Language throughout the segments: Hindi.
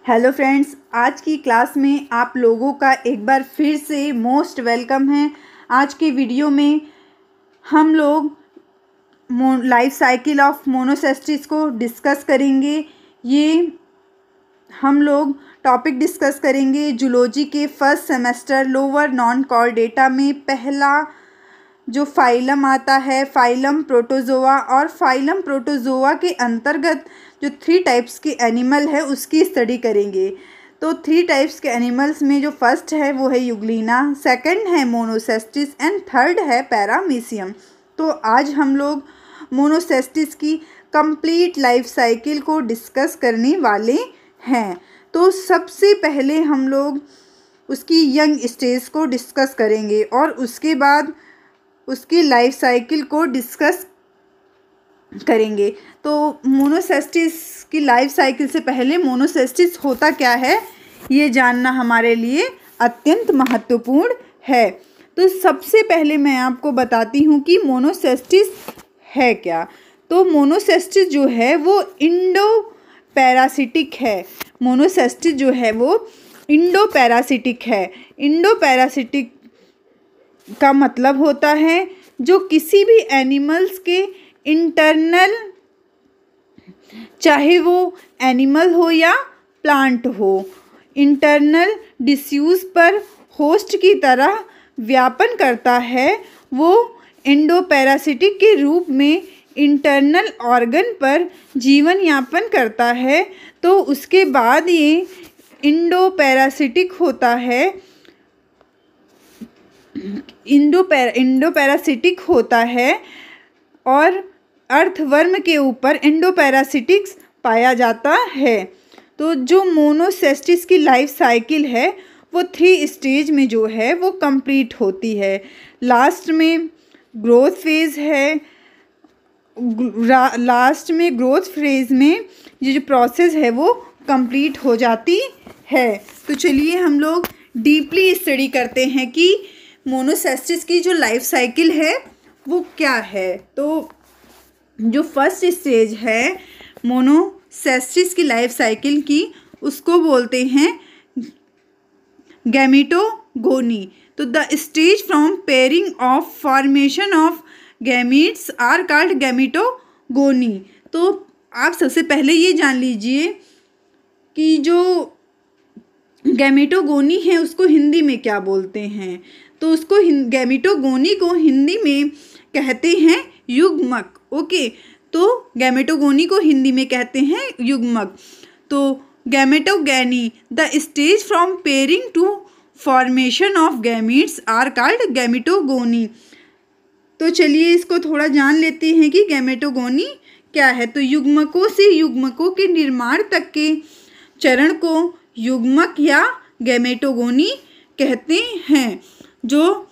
हेलो फ्रेंड्स, आज की क्लास में आप लोगों का एक बार फिर से मोस्ट वेलकम है। आज के वीडियो में हम लोग लाइफ साइकिल ऑफ मोनोसिस्टिस को डिस्कस करेंगे। ये हम लोग टॉपिक डिस्कस करेंगे जूलॉजी के first semester lower non Chordata में। पहला जो फाइलम आता है फाइलम प्रोटोजोआ, और फाइलम प्रोटोजोआ के अंतर्गत जो 3 टाइप्स के एनिमल है उसकी स्टडी करेंगे। तो 3 टाइप्स के एनिमल्स में जो फर्स्ट है वो है यूग्लिना, सेकंड है मोनोसिस्टिस एंड थर्ड है पैरामीशियम। तो आज हम लोग मोनोसिस्टिस की कंप्लीट लाइफ साइकिल को डिस्कस करने वाले हैं। तो सबसे पहले हम लोग उसकी यंग स्टेज को डिस्कस करेंगे और उसके बाद उसकी लाइफ साइकिल को डिस्कस करेंगे। तो मोनोसिस्टिस की लाइफ साइकिल से पहले मोनोसिस्टिस होता क्या है ये जानना हमारे लिए अत्यंत महत्वपूर्ण है। तो सबसे पहले मैं आपको बताती हूँ कि मोनोसिस्टिस है क्या। तो मोनोसिस्टिस जो है वो इंडो पैरासिटिक है। मोनोसिस्टिस जो है वो इंडो पैरासिटिक है। इंडो पैरासिटिक का मतलब होता है जो किसी भी एनिमल्स के इंटरनल, चाहे वो एनिमल हो या प्लांट हो, इंटरनल डिस्यूज पर होस्ट की तरह व्यापन करता है, वो एंडोपैरासिटिक के रूप में इंटरनल ऑर्गन पर जीवन यापन करता है। तो उसके बाद ये इंडोपैरासिटिक होता है, इंडोपैरासिटिक होता है और अर्थवर्म के ऊपर इंडोपैरासिटिक्स पाया जाता है। तो जो मोनोसिस्टिस की लाइफ साइकिल है वो 3 स्टेज में जो है वो कंप्लीट होती है। लास्ट में ग्रोथ फेज है, लास्ट में ग्रोथ फेज में ये जो प्रोसेस है वो कंप्लीट हो जाती है। तो चलिए हम लोग डीपली स्टडी करते हैं कि मोनोसिस्टिस की जो लाइफ साइकिल है वो क्या है। तो जो फर्स्ट स्टेज है मोनोसिस्टिस की लाइफ साइकिल की उसको बोलते हैं गैमेटोगोनी। तो the stage from pairing of formation of gametes are called gametogony. तो आप सबसे पहले ये जान लीजिए कि जो गैमेटोगोनी है उसको हिंदी में क्या बोलते हैं। तो उसको गैमेटोगोनी को हिंदी में कहते हैं युग्मक। ओके, तो गैमेटोगोनी को हिंदी में कहते हैं युग्मक। तो gametogony the stage from pairing to formation of gametes are called gametogony. तो चलिए इसको थोड़ा जान लेते हैं कि गैमेटोगोनी क्या है। तो युग्मकों से युग्मकों के निर्माण तक के चरण को युग्मक या गैमेटोगोनी कहते हैं। जो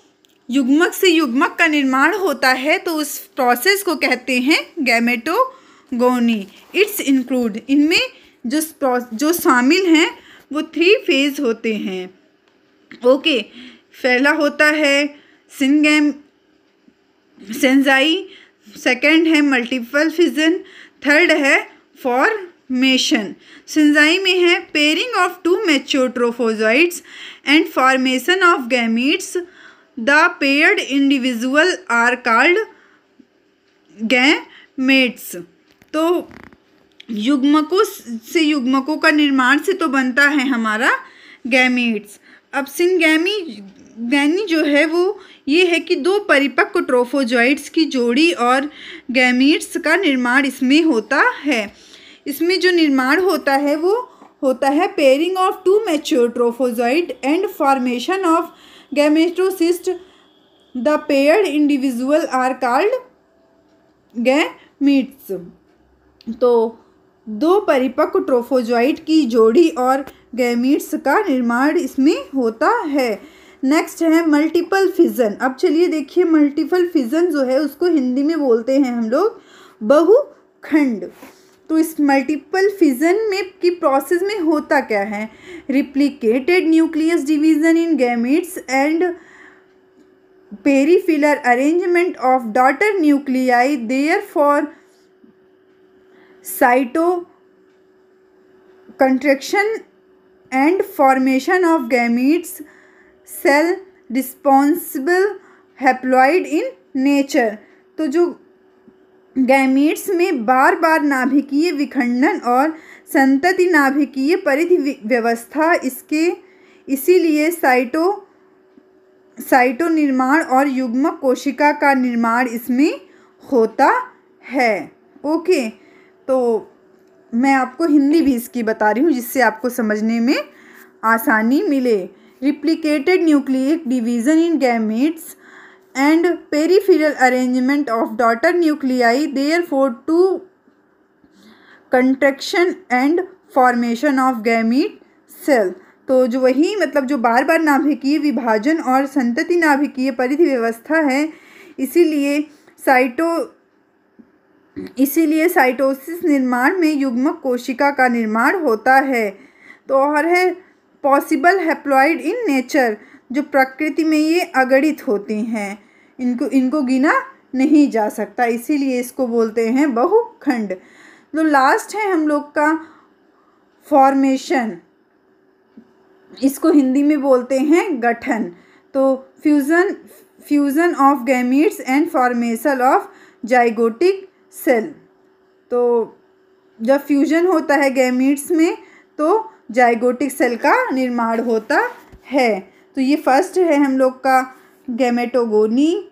युग्मक से युग्मक का निर्माण होता है तो उस प्रोसेस को कहते हैं गैमेटोगोनी। इट्स इंक्लूड, इनमें जो शामिल हैं वो 3 फेज होते हैं। ओके, पहला होता है सेंजाई, सेकंड है मल्टीपल फिजन, थर्ड है फॉर्मेशन। सेंजाई में है pairing of 2 mature trophozoites and formation of gametes. The paired individual are called gametes. तो युग्मकों से युग्मकों का निर्माण से तो बनता है हमारा गैमीट्स। अब सिनगैमी जो है वो ये है कि 2 परिपक्व ट्रोफोजोइड्स की जोड़ी और गैमीट्स का निर्माण इसमें होता है। इसमें जो निर्माण होता है वो होता है pairing of 2 mature trophozoite and formation of gametocyst. The paired individual are called gametes. तो 2 परिपक्व ट्रोफोजोइड की जोड़ी और गैमीट्स का निर्माण इसमें होता है। नेक्स्ट है मल्टीपल फिजन। अब चलिए देखिए, मल्टीपल फिजन जो है उसको हिंदी में बोलते हैं हम लोग बहुखंड। तो इस मल्टीपल फिजन में की प्रोसेस में होता क्या है, replicated nucleus division in gametes and peripheral arrangement of daughter nuclei, therefore cyto contraction and formation of gametes, cell responsible haploid in nature. तो जो गैमीट्स में बार बार नाभिकीय विखंडन और संतति नाभिकीय परिधि व्यवस्था इसीलिए साइटो निर्माण और युग्मक कोशिका का निर्माण इसमें होता है। ओके, तो मैं आपको हिंदी भी इसकी बता रही हूँ जिससे आपको समझने में आसानी मिले। Replicated nucleic division in gametes and peripheral arrangement of daughter nuclei, therefore to contraction and formation of gamete cell। तो जो वही मतलब जो बार बार नाभिकीय विभाजन और संतति नाभिकीय परिधि व्यवस्था है, इसीलिए साइटोसिस निर्माण में युग्मक कोशिका का निर्माण होता है। तो और है पॉसिबल हैप्लॉइड इन नेचर, जो प्रकृति में ये अगणित होती हैं, इनको गिना नहीं जा सकता, इसीलिए इसको बोलते हैं बहुखंड। तो लास्ट है हम लोग का फॉर्मेशन, इसको हिंदी में बोलते हैं गठन। तो fusion of gametes and formation of zygotic cell. तो जब फ्यूजन होता है गैमीट्स में तो जाइगोटिक सेल का निर्माण होता है। तो ये फर्स्ट है हम लोग का गैमेटोगोनी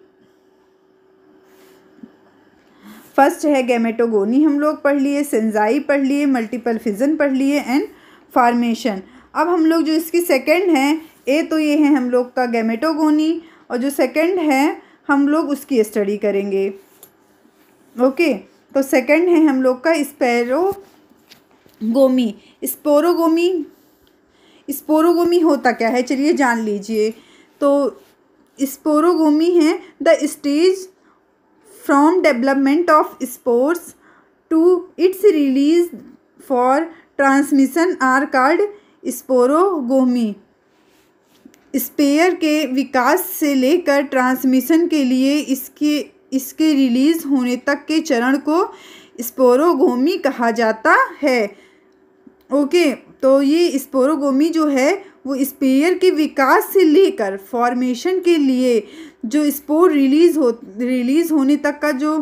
हम लोग पढ़ लिए, सेंजाई पढ़ लिए, मल्टीपल फिजन पढ़ लिए एंड फॉर्मेशन। अब हम लोग जो इसकी सेकंड है, तो ये है हम लोग का गैमेटोगोनी, और जो सेकंड है हम लोग उसकी स्टडी करेंगे। ओके, तो सेकंड है हम लोग का स्पोरोगोमी होता क्या है चलिए जान लीजिए। तो स्पोरोगोमी है the stage from development of spores to its release for transmission are called sporogony. स्पेयर के विकास से लेकर ट्रांसमिशन के लिए इसके रिलीज होने तक के चरण को स्पोरोगोमी कहा जाता है। ओके, तो ये स्पोरोगोमी जो है वो स्पेयर के विकास से लेकर फॉर्मेशन के लिए जो स्पोर रिलीज होने तक का जो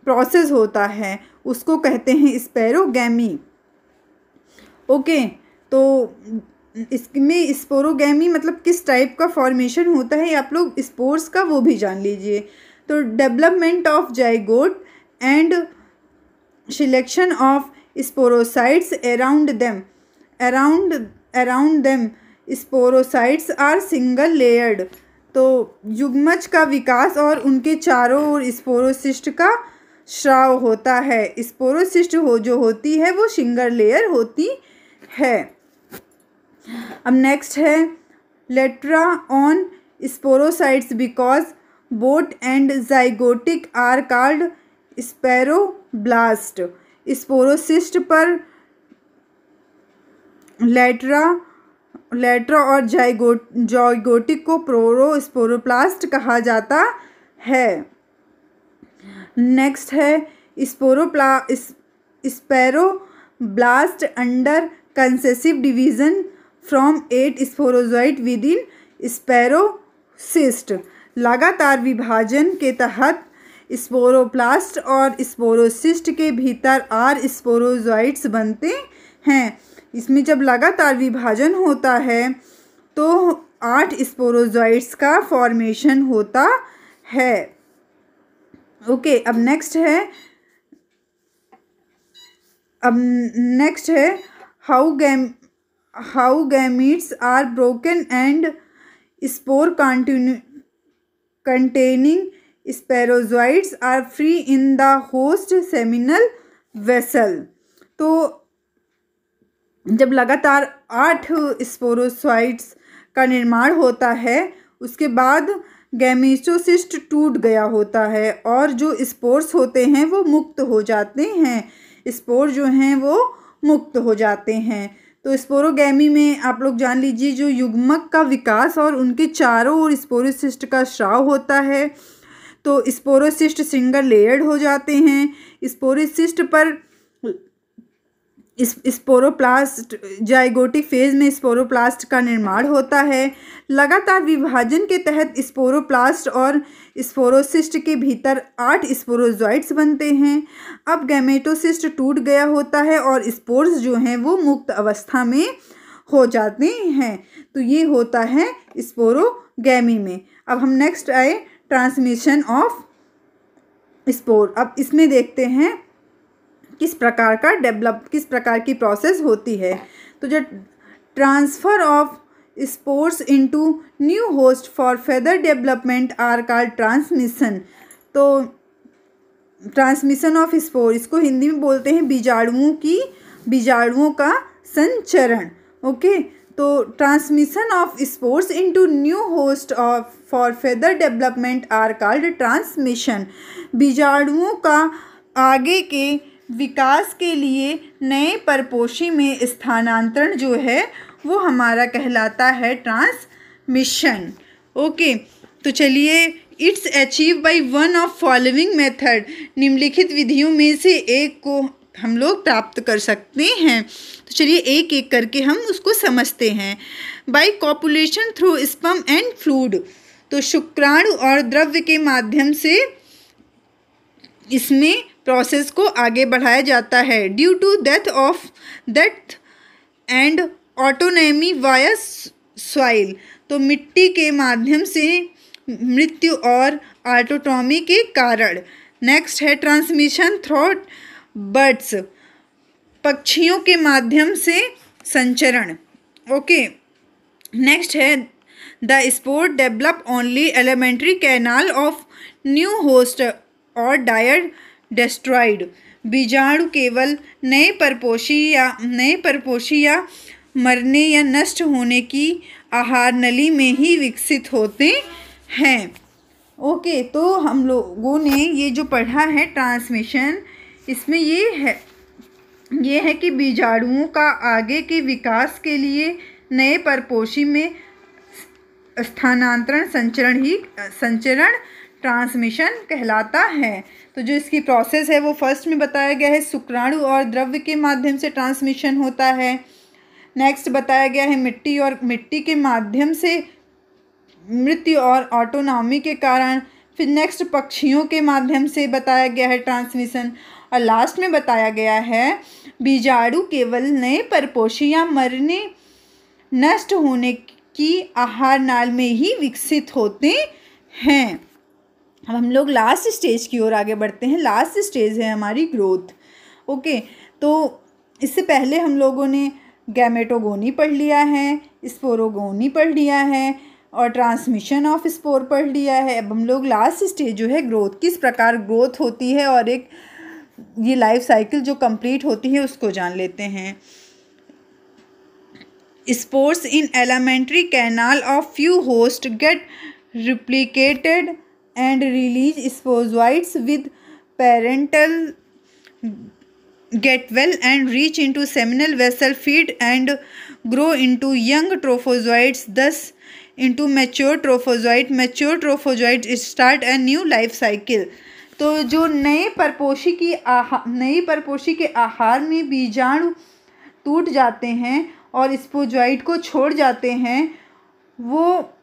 प्रोसेस होता है उसको कहते हैं स्पेरोगैमी। ओके, तो इसमें स्पोरोगैमी मतलब किस टाइप का फॉर्मेशन होता है, आप लोग स्पोर्स का वो भी जान लीजिए। तो development of zygote and selection of sporocysts around them sporocysts are single layered. तो युग्मज का विकास और उनके चारों ओर स्पोरोसिस्ट का स्राव होता है। स्पोरोसिस्ट जो होती है वो सिंगल लेयर होती है। अब नेक्स्ट है later on sporocysts because both and zygotic are called sporoblast. Sporocyst पर लेट्रा और जाइगोटिक को स्पोरोप्लास्ट कहा जाता है। नेक्स्ट है स्पेरोब्लास्ट अंडर कंसेसिव division from 8 sporozoite within sporocyst. लगातार विभाजन के तहत स्पोरोप्लास्ट और स्पोरोसिस्ट के भीतर 8 स्पोरोजॉइट्स बनते हैं। इसमें जब लगातार विभाजन होता है तो 8 स्पोरोजॉइट्स का फॉर्मेशन होता है। ओके, अब नेक्स्ट है how gametes are broken and spore containing sporozoites are free in the host seminal vessel. तो जब लगातार 8 स्पोरोसाइट्स का निर्माण होता है उसके बाद गैमेटोसिस्ट टूट गया होता है और जो स्पोर्स होते हैं वो मुक्त हो जाते हैं। स्पोर जो हैं वो मुक्त हो जाते हैं। तो स्पोरोगैमी में आप लोग जान लीजिए जो युग्मक का विकास और उनके चारों ओर स्पोरोसिस्ट का स्राव होता है। तो स्पोरोसिस्ट सिंगल लेयर्ड हो जाते हैं। स्पोरोसिस्ट पर इस स्पोरोप्लास्ट जाइगोटिक फेज में स्पोरोप्लास्ट का निर्माण होता है। लगातार विभाजन के तहत स्पोरोप्लास्ट और स्पोरोसिस्ट के भीतर 8 स्पोरोजॉइट्स बनते हैं। अब गैमेटोसिस्ट टूट गया होता है और स्पोर्स जो हैं वो मुक्त अवस्था में हो जाते हैं। तो ये होता है स्पोरोगैमी में। अब हम नेक्स्ट आए ट्रांसमिशन ऑफ स्पोर। अब इसमें देखते हैं किस प्रकार की प्रोसेस होती है। तो जो transfer of spores into new host for further development are called transmission. तो ट्रांसमिशन ऑफ स्पोर, इसको हिंदी में बोलते हैं बीजाणुओं का संचरण। ओके, तो transmission of spores into new host of for further development are called transmission. बीजाणुओं का आगे के विकास के लिए नए परपोषी में स्थानांतरण जो है वो हमारा कहलाता है ट्रांसमिशन। ओके, तो चलिए, it's achieve by one of following method, निम्नलिखित विधियों में से एक को हम लोग प्राप्त कर सकते हैं। तो चलिए एक एक करके हम उसको समझते हैं। By copulation through sperm and fluid, तो शुक्राणु और द्रव्य के माध्यम से इसमें प्रोसेस को आगे बढ़ाया जाता है। Due to death and autonomy via soil, तो मिट्टी के माध्यम से मृत्यु और ऑटोनॉमी के कारण। नेक्स्ट है ट्रांसमिशन थ्रू बर्ड्स, पक्षियों के माध्यम से संचरण। ओके, नेक्स्ट है the spore develop only elementary canal of new host और डायर डिस्ट्रॉयड, बीजाणु केवल नए परपोषी या मरने या नष्ट होने की आहार नली में ही विकसित होते हैं। ओके, तो हम लोगों ने ये जो पढ़ा है ट्रांसमिशन, इसमें ये है कि बीजाणुओं का आगे के विकास के लिए नए परपोषी में स्थानांतरण संचरण ट्रांसमिशन कहलाता है। तो जो इसकी प्रोसेस है वो फर्स्ट में बताया गया है, शुक्राणु और द्रव्य के माध्यम से ट्रांसमिशन होता है। नेक्स्ट बताया गया है मिट्टी के माध्यम से मृत्यु और ऑटोनॉमी के कारण। फिर नेक्स्ट पक्षियों के माध्यम से बताया गया है ट्रांसमिशन। और लास्ट में बताया गया है बीजाणु केवल नए परपोषी या मरने नष्ट होने की आहार नाल में ही विकसित होते हैं। अब हम लोग लास्ट स्टेज की ओर आगे बढ़ते हैं। लास्ट स्टेज है हमारी ग्रोथ। ओके, तो इससे पहले हम लोगों ने गैमेटोगोनी पढ़ लिया है, स्पोरोगोनी पढ़ लिया है और ट्रांसमिशन ऑफ स्पोर पढ़ लिया है। अब हम लोग लास्ट स्टेज जो है ग्रोथ, किस प्रकार ग्रोथ होती है और एक ये लाइफ साइकिल जो कंप्लीट होती है उसको जान लेते हैं। Spores in elementary canal of few host get replicated and release sporozoites with parental get well and reach into seminal vessel, feed and grow into young trophozoites, thus into mature trophozoite. Mature trophozoites start a new life cycle. तो जो नई परपोषी के आहार में बीजाणु टूट जाते हैं और स्पोरोजॉइट को छोड़ जाते हैं, वो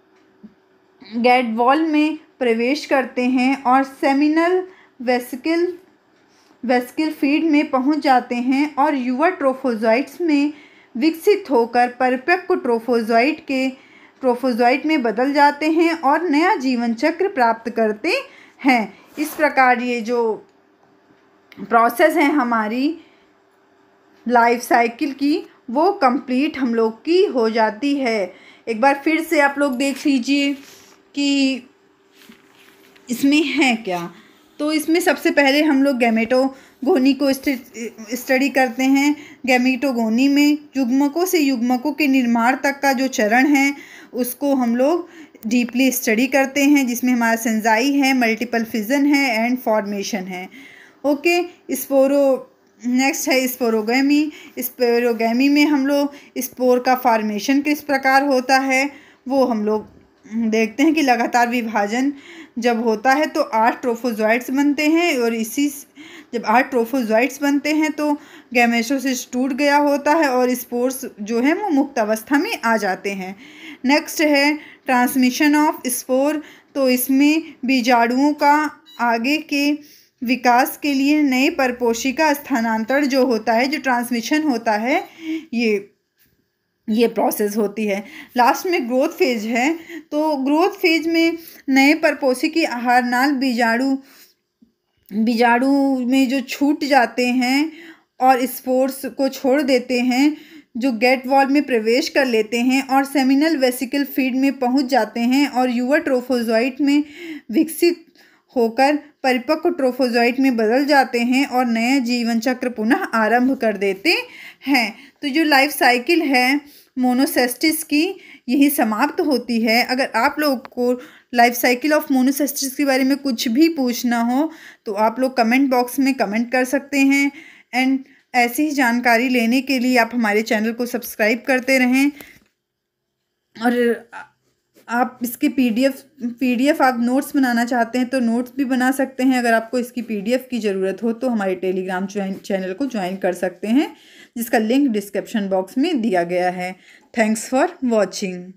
गैट वॉल में प्रवेश करते हैं और सेमिनल वेसिकल फीड में पहुंच जाते हैं और युवा ट्रोफोजॉइट्स में विकसित होकर परिपक्व ट्रोफोजॉइट में बदल जाते हैं और नया जीवन चक्र प्राप्त करते हैं। इस प्रकार ये जो प्रोसेस है हमारी लाइफ साइकिल की, वो कंप्लीट हम लोग की हो जाती है। एक बार फिर से आप लोग देख लीजिए कि इसमें है क्या। तो इसमें सबसे पहले हम लोग गैमेटोगोनी को स्टडी करते हैं। गैमेटोगोनी में युग्मकों से युग्मकों के निर्माण तक का जो चरण है उसको हम लोग डीपली स्टडी करते हैं, जिसमें हमारा सेंजाई है, मल्टीपल फिजन है एंड फॉर्मेशन है। ओके, नेक्स्ट है स्पोरोगैमी। स्पोरोगैमी में हम लोग स्पोर का फॉर्मेशन किस प्रकार होता है वो हम लोग देखते हैं कि लगातार विभाजन जब होता है तो 8 ट्रोफोजॉइट्स बनते हैं और इसी जब 8 ट्रोफोजोइट्स बनते हैं तो गैमेटोसिस टूट गया होता है और स्पोर्स जो है वो मुक्त अवस्था में आ जाते हैं। नेक्स्ट है ट्रांसमिशन ऑफ स्पोर। तो इसमें बीजाणुओं का आगे के विकास के लिए नए परपोषिका स्थानांतरण जो होता है, जो ट्रांसमिशन होता है, ये प्रोसेस होती है। लास्ट में ग्रोथ फेज है। तो ग्रोथ फेज में नए परपोषिकी आहार नाल बीजाणु में जो छूट जाते हैं और स्पोर्स को छोड़ देते हैं, जो गेट वॉल में प्रवेश कर लेते हैं और सेमिनल वेसिकल फीड में पहुंच जाते हैं और युवा ट्रोफोजोइट में विकसित होकर परिपक्व ट्रोफोजोइट में बदल जाते हैं और नया जीवन चक्र पुनः आरंभ कर देते हैं। तो जो लाइफ साइकिल है मोनोसिस्टिस की, यही समाप्त होती है। अगर आप लोग को लाइफ साइकिल ऑफ मोनोसिस्टिस के बारे में कुछ भी पूछना हो तो आप लोग कमेंट बॉक्स में कमेंट कर सकते हैं। एंड ऐसी ही जानकारी लेने के लिए आप हमारे चैनल को सब्सक्राइब करते रहें। और आप इसके पीडीएफ आप नोट्स बनाना चाहते हैं तो नोट्स भी बना सकते हैं। अगर आपको इसकी पीडीएफ की ज़रूरत हो तो हमारे टेलीग्राम चैनल को ज्वाइन कर सकते हैं, जिसका लिंक डिस्क्रिप्शन बॉक्स में दिया गया है। Thanks for watching.